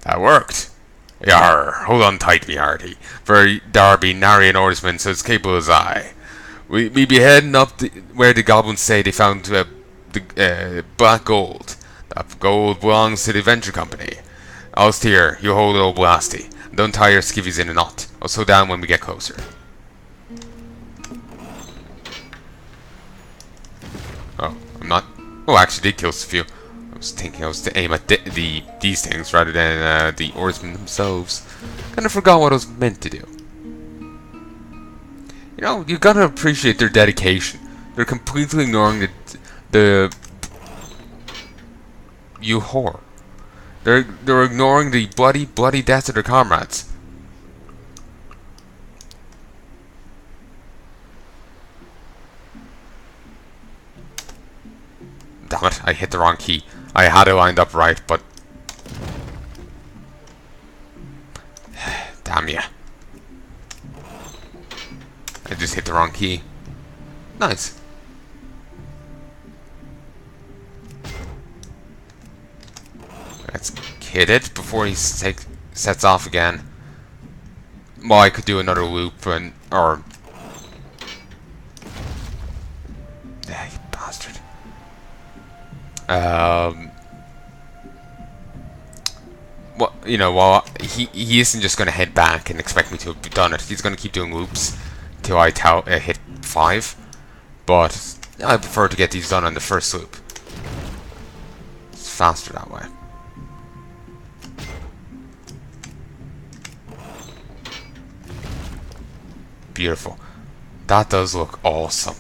That worked. Yar, hold on tight, me hearty, for there be nary an oarsman so as capable as I. We be heading up where the goblins say they found the black gold. That gold belongs to the Venture Company. I'll steer, you hold old Blasty. Don't tie your skivvies in a knot. I'll slow down when we get closer. Oh, I'm not... Oh, I actually did kill a few. I was thinking I was to aim at these things rather than the oarsmen themselves. Kinda forgot what I was meant to do. You know, you gotta appreciate their dedication. They're completely ignoring the you whore. They're ignoring the bloody deaths of their comrades. Damn it, I hit the wrong key. I had it lined up right, but damn ya. I just hit the wrong key. Nice. Let's hit it before he sets off again. Well, I could do another loop and or you bastard. Well, you know, well, he isn't just gonna head back and expect me to have done it. He's gonna keep doing loops till I hit 5. But I prefer to get these done on the first loop. It's faster that way. Beautiful. That does look awesome.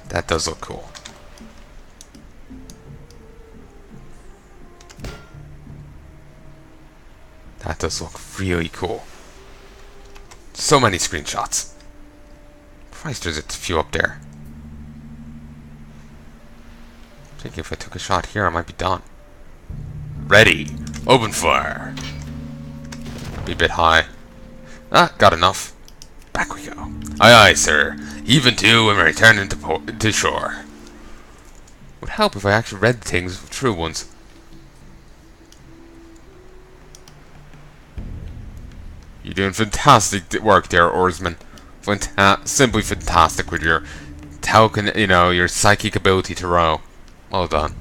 That does look cool. That does look really cool. So many screenshots. Christ, there's a few up there. I think if I took a shot here, I might be done. Ready. Open fire. Be a bit high. Ah, got enough. Back we go. Aye, aye, sir. Even to when we return to shore. Would help if I actually read things with true ones. You're doing fantastic work there, oarsman. Simply fantastic with your your psychic ability to row. Well done.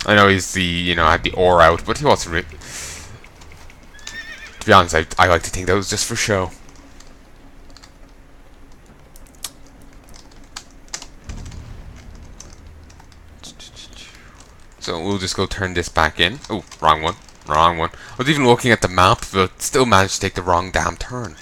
I know he's had the oar out, but he wasn't really... To be honest, I like to think that was just for show. So we'll just go turn this back in. Oh, wrong one. Wrong one. I was even looking at the map, but still managed to take the wrong damn turn.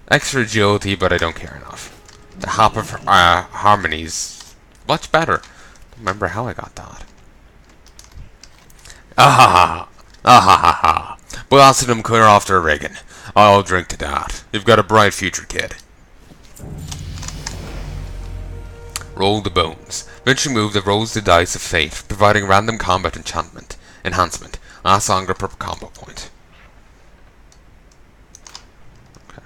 Extra agility, but I don't care enough. The hop of harmony's much better. Don't remember how I got that. Ah ha ha. Blasted him clear off their rigging. I'll drink to that. You've got a bright future, kid. Roll the bones. Eventually move that rolls the dice of fate, providing random combat enhancement. Lasts longer per combo point. Okay.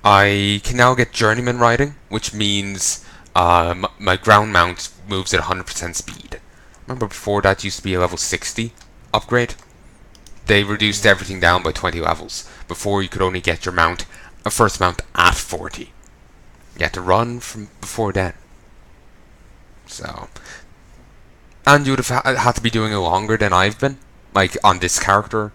I can now get journeyman riding, which means my ground mount moves at 100% speed. Remember before that used to be a level 60 upgrade? They reduced everything down by 20 levels. Before you could only get your first mount at 40. You had to run from before then. So, and you would have had to be doing it longer than I've been, like on this character.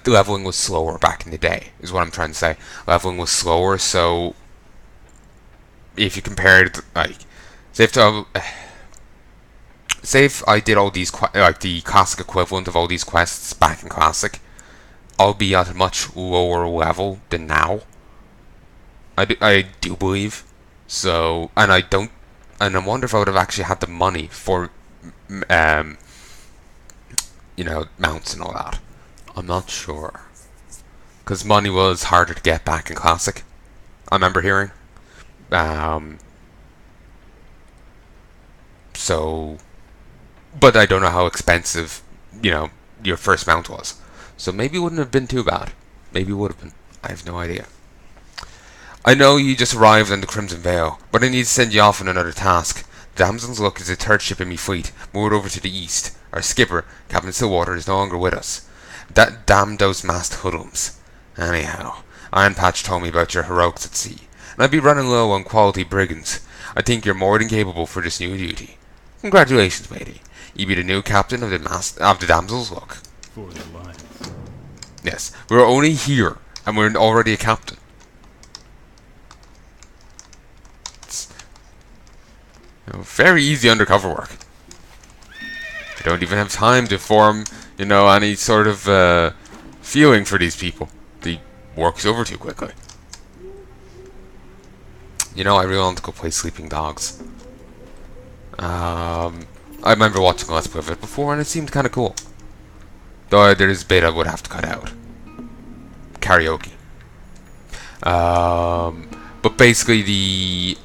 Leveling was slower back in the day, is what I'm trying to say. Leveling was slower, so if you compared, say if I did all these, the classic equivalent of all these quests back in classic, I'll be at a much lower level than now. I do believe. So, and I wonder if I would have actually had the money for, mounts and all that. I'm not sure. because money was harder to get back in Classic. I remember hearing. Um, so, but I don't know how expensive, your first mount was. So maybe it wouldn't have been too bad. Maybe it would have been. I have no idea. I know you just arrived on the Crimson Vale, but I need to send you off on another task. The Damsel's Luck is the third ship in me fleet, moored over to the east. Our skipper, Captain Stillwater, is no longer with us. That damn those masked hoodlums. Anyhow, Iron Patch told me about your heroics at sea, and I'd be running low on quality brigands. I think you're more than capable for this new duty. Congratulations, matey. You be the new captain of the Damsel's Luck. For the Alliance. Yes, we're only here, and we're already a captain. Very easy undercover work. I don't even have time to form, any sort of feeling for these people. The work's over too quickly. I really want to go play Sleeping Dogs. I remember watching a Let's Play of it before, and it seemed kind of cool. Though there's a bit I would have to cut out. Karaoke. But basically the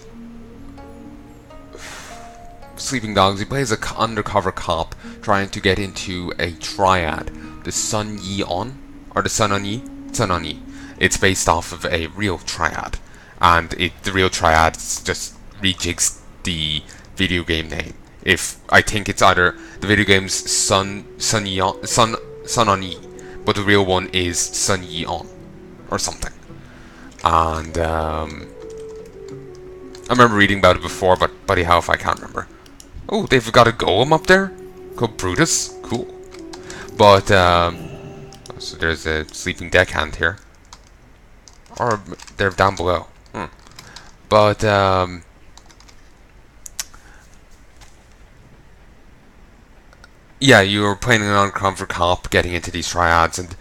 Sleeping Dogs, he plays an undercover cop trying to get into a triad, the Sun Yi On, or the Sun On Yi? Sun On Yi. It's based off of a real triad, and the real triad just rejigs the video game name. I think it's either the video game's Sun On Yi, but the real one is Sun Yi On, or something. And I remember reading about it before, but bloody hell if I can't remember. Oh, they've got a golem up there called Brutus. Cool. But so there's a sleeping deckhand here, or they're down below. But yeah, you were playing an undercover cop, getting into these triads, and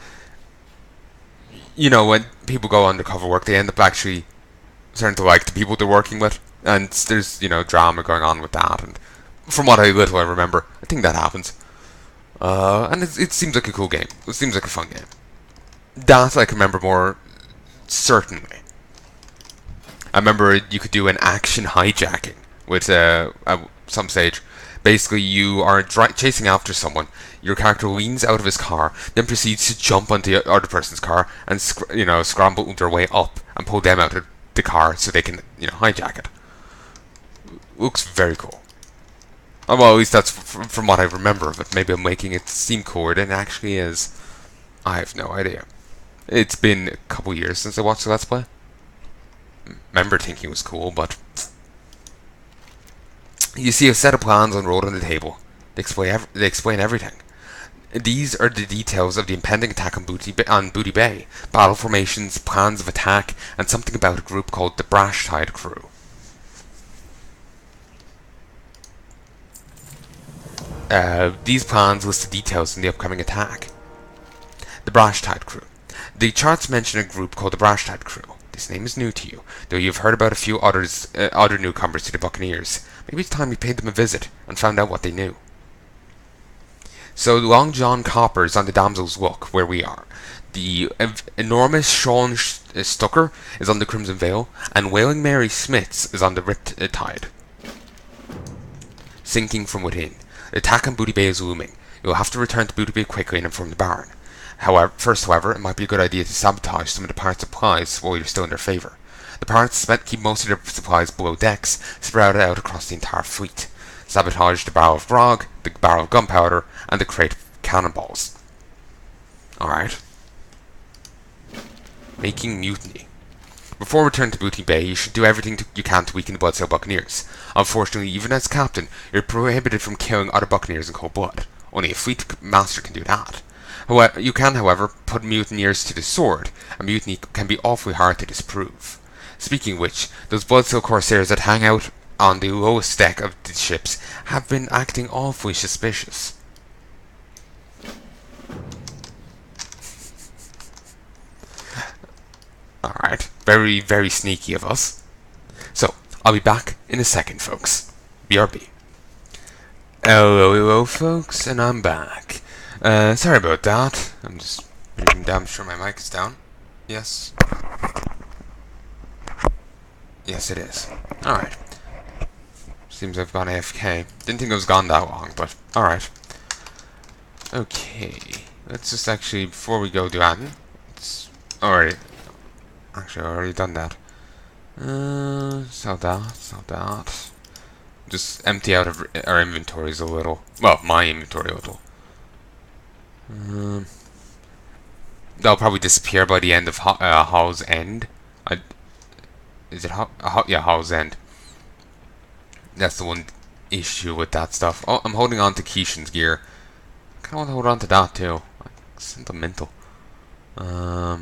when people go undercover work, they end up actually starting to like the people they're working with, and there's drama going on with that. And from what I remember, I think that happens. And it seems like a cool game. It seems like a fun game. That I can remember more certainly. I remember you could do an action hijacking with at some stage. Basically, you are chasing after someone. Your character leans out of his car, then proceeds to jump onto the other person's car and scramble their way up and pull them out of the car so they can hijack it. Looks very cool. Well, at least that's from what I remember of it. Maybe I'm making it seem cooler than it actually is. I have no idea. It's been a couple years since I watched the Let's Play. Remember thinking it was cool, but you see a set of plans unrolled on the table. They explain everything. These are the details of the impending attack on Booty Bay, battle formations, plans of attack, and something about a group called the Brash Tide crew. These plans list the details in the upcoming attack. The Brash Tide crew. The charts mention a group called the Brash Tide crew. This name is new to you, though you've heard about a few other newcomers to the Buccaneers. Maybe it's time you paid them a visit and found out what they knew. So Long John Copper is on the Damsel's Luck, where we are. The enormous Sean Stucker is on the Crimson Vale, and Wailing Mary Smiths is on the Riptide Tide. Sinking from within. The attack on Booty Bay is looming. You'll have to return to Booty Bay quickly and inform the Baron. However, it might be a good idea to sabotage some of the pirates' supplies while you're still in their favour. The pirates keep most of their supplies below decks, spread out across the entire fleet. Sabotage the barrel of grog, the barrel of gunpowder, and the crate of cannonballs. Alright. Making mutiny. Before returning to Booty Bay, you should do everything you can to weaken the Bloodsail Buccaneers. Unfortunately, even as captain, you're prohibited from killing other Buccaneers in cold blood. Only a fleet master can do that. You can, however, put mutineers to the sword. A mutiny can be awfully hard to disprove. Speaking of which, those Bloodsail Corsairs that hang out on the lowest deck of the ships have been acting awfully suspicious. Alright, very, very sneaky of us. So, I'll be back in a second, folks. BRB. Hello, folks, and I'm back. Sorry about that. I'm just pretty damn sure my mic is down. Yes. Yes, it is. Alright. Seems I've gone AFK. Didn't think I was gone that long, but alright. Okay. Let's just actually, before we go do admin, alright. Actually, I've already done that. Sell that. Just empty out of our inventories a little. Well, my inventory a little. They'll probably disappear by the end of Hall's End. Is it yeah, Hall's End. That's the one issue with that stuff. Oh, I'm holding on to Keishan's gear. I kind of want to hold on to that too. Sentimental. Oh,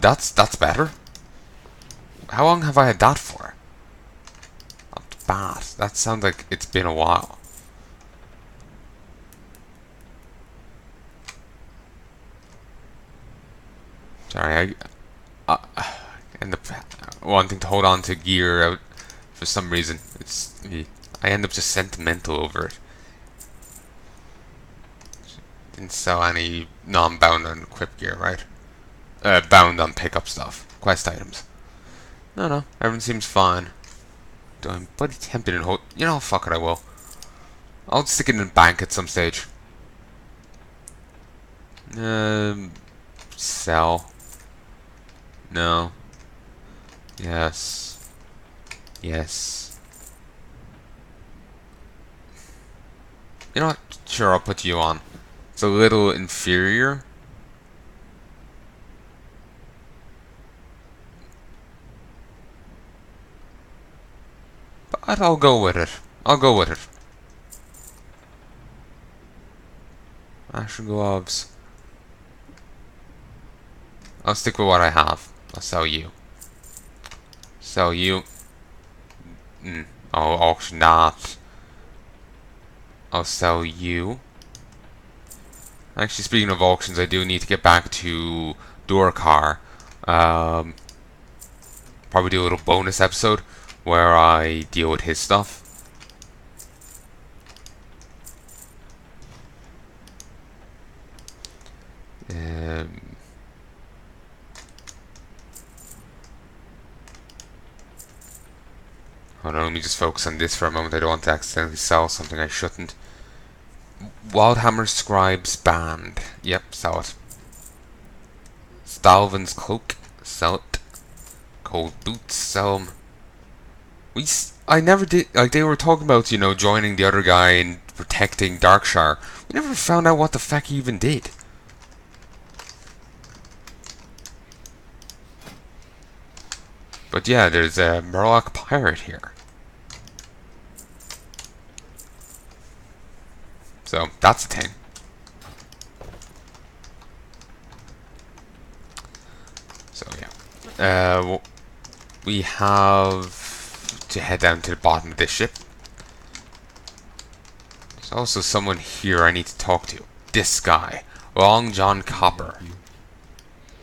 that's better. How long have I had that for? Not bad. That sounds like it's been a while. Sorry, I end up wanting to hold on to gear out for some reason. I end up just sentimental over it. Didn't sell any non-bound on equip gear, right? Bound on pickup stuff, quest items. No, everything seems fine. I'm bloody tempted and hold. You know, fuck it, I will. I'll stick it in the bank at some stage. Sell. No. Yes. Yes. You know what? Sure, I'll put you on. It's a little inferior. But I'll go with it. Action gloves. I'll stick with what I have. I'll sell you. I'll auction that. I'll sell you. Actually, speaking of auctions, I do need to get back to Dorkar. Probably do a little bonus episode where I deal with his stuff. Hold on, let me just focus on this for a moment. I don't want to accidentally sell something I shouldn't. Wildhammer Scribe's Band. Yep, sell it. Stalvin's Cloak. Sell it. Cold Boots. Sell them. I never did. Like, they were talking about, you know, joining the other guy and protecting Darkshire. We never found out what the fuck he even did. But yeah, there's a Murloc pirate here. So, that's a thing. So, yeah. We have to head down to the bottom of this ship. There's also someone here I need to talk to. This guy. Long John Copper.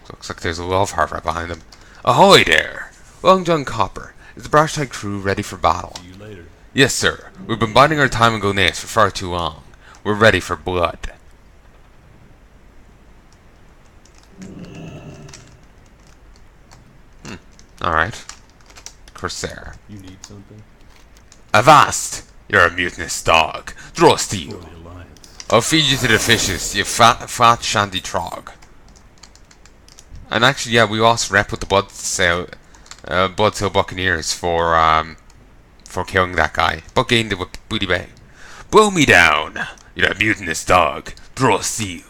Looks like there's a love heart right behind him. Ahoy there! Long John Copper. Is the Brash Tide crew ready for battle? See you later. Yes, sir. We've been biding our time in Gonace for far too long. We're ready for blood. Alright. Corsair. You need something? Avast! You're a mutinous dog. Draw steel. For the alliance. I'll feed you to the fishes, you fat shanty trog. And actually, yeah, we lost rep with the Bloodsail Buccaneers for killing that guy. But gained it with Booty Bay. Blow me down! You're a mutinous dog. Draw steel.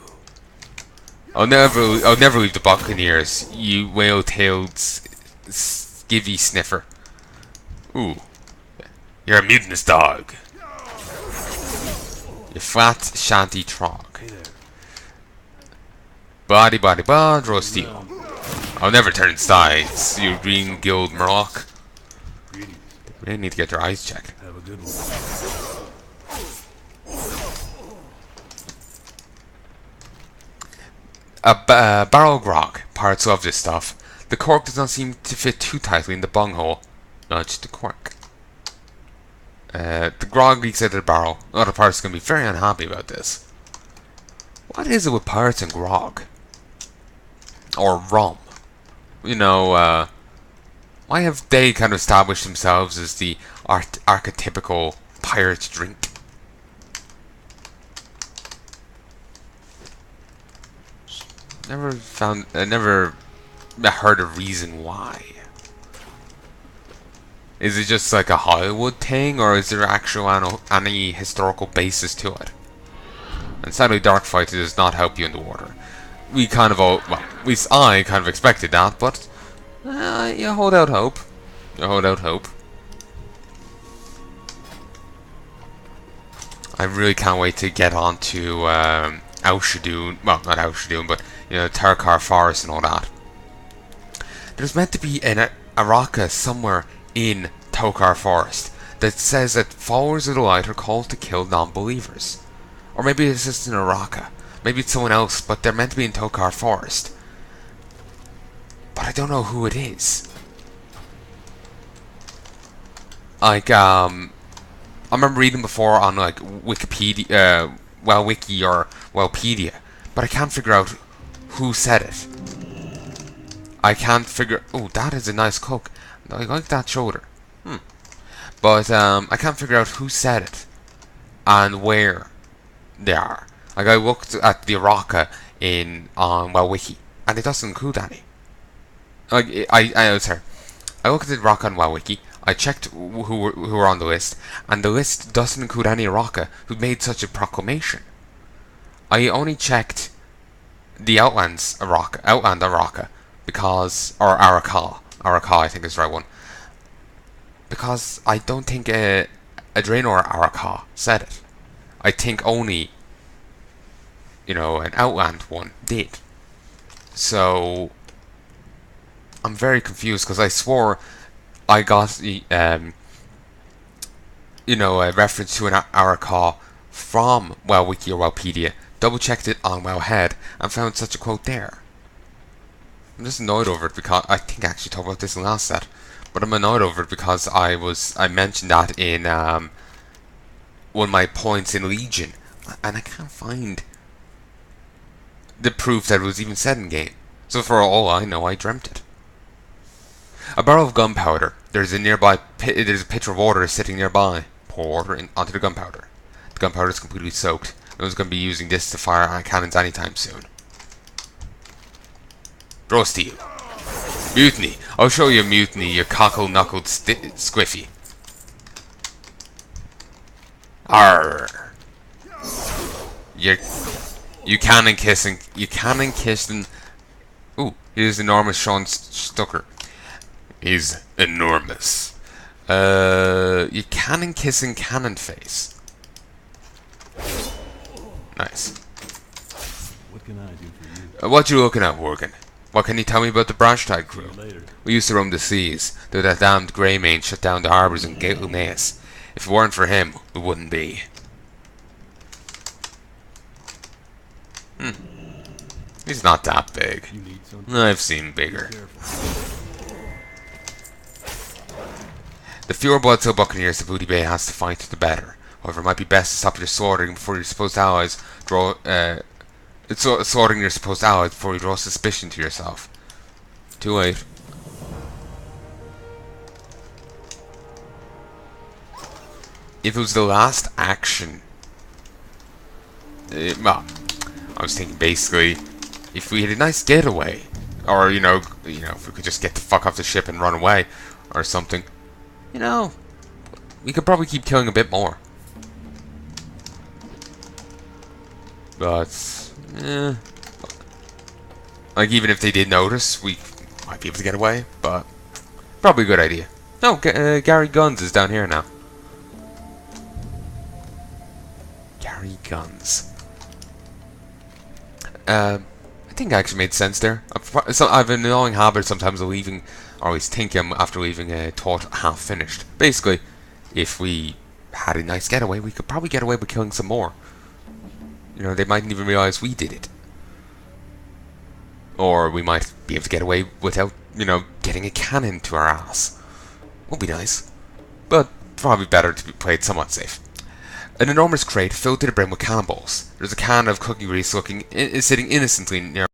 I'll never leave the Buccaneers, you whale-tailed skivvy sniffer. Ooh. You're a mutinous dog. You fat shanty trog. Hey there. Body, draw steel. I'll never turn sides, you green guild Murloc. Greetings. They need to get their eyes checked. Have a good one. Barrel grog. Pirates love this stuff. The cork does not seem to fit too tightly in the bunghole. Nudge the cork. The grog leaks out of the barrel. Other pirates are going to be very unhappy about this. What is it with pirates and grog? or rum. You know, why have they kind of established themselves as the archetypical pirate drink? Never heard a reason why. Is it just like a Hollywood thing, or is there actual any historical basis to it? And sadly, Dark Fight does not help you in the water. We kind of all, well, at least I kind of expected that, but you hold out hope. You hold out hope. I really can't wait to get on to Aushadun. Well, not Aushadun, but you know, Tarkar Forest and all that. There's meant to be an Araka somewhere in Tokar Forest that says that followers of the light are called to kill non-believers. Or maybe it's just an Araka. Maybe it's someone else, but they're meant to be in Tokar Forest. But I don't know who it is. Like, I remember reading before on, like, Wikipedia, Wiki or Wellpedia, but I can't figure out who said it. I can't figure... Oh, that is a nice cook. I like that shoulder. But, I can't figure out who said it and where they are. Like, I looked at the Araka on Wiki, and it doesn't include any. Like, sorry. I looked at the Araka on Wiki, I checked who were on the list, and the list doesn't include any Araka who made such a proclamation. I only checked the Outland Araka, because, or Araka I think is the right one, because I don't think a Draenor Araka said it. I think only, you know, an Outland one did. So I'm very confused, because I swore I got the you know, a reference to an Araka from Wiki or Wellpedia, double checked it on Wellhead, and found such a quote there. I'm just annoyed over it, because I think I actually talked about this in the last set, but I'm annoyed over it because I mentioned that in one of my points in Legion, and I can't find the proof that it was even said in game. So for all I know, I dreamt it. A barrel of gunpowder. There's a pitcher of water sitting nearby. Pour water onto the gunpowder. The gunpowder is completely soaked. No one's going to be using this to fire our cannons anytime soon. Draw steel. Mutiny. I'll show you mutiny, you cockle-knuckled squiffy. Arr. You cannon kissing. Ooh, here's enormous Sean Stucker. He's enormous. You cannon kissing cannon face. Nice. What can I do for you? What you looking at, Worgen? What can you tell me about the Brash Tide crew? Later. We used to roam the seas, though that damned Greymane shut down the harbours in Gaelnaeus. If it weren't for him, we wouldn't be. He's not that big. You need something? I've seen bigger. Careful. The fewer Bloodstone Buccaneers the Booty Bay has to fight, the better. However, it might be best to stop your slaughtering before your supposed allies draw. Slaughtering your supposed allies before you draw suspicion to yourself. Too late. If it was the last action, well, I was thinking basically, if we had a nice getaway, or you know, if we could just get the fuck off the ship and run away, or something, you know, we could probably keep killing a bit more. But, like even if they did notice, we might be able to get away. But probably a good idea. No, Gary Guns is down here now. Gary Guns. I think it actually made sense there. I've an annoying habit sometimes of leaving, or at least thinking after leaving a thought half finished. Basically, if we had a nice getaway, we could probably get away with killing some more. You know, they mightn't even realize we did it. Or we might be able to get away without, you know, getting a cannon to our ass. Would be nice. But probably better to be played somewhat safe. An enormous crate filled to the brim with cannonballs. There's a can of cooking grease sitting innocently near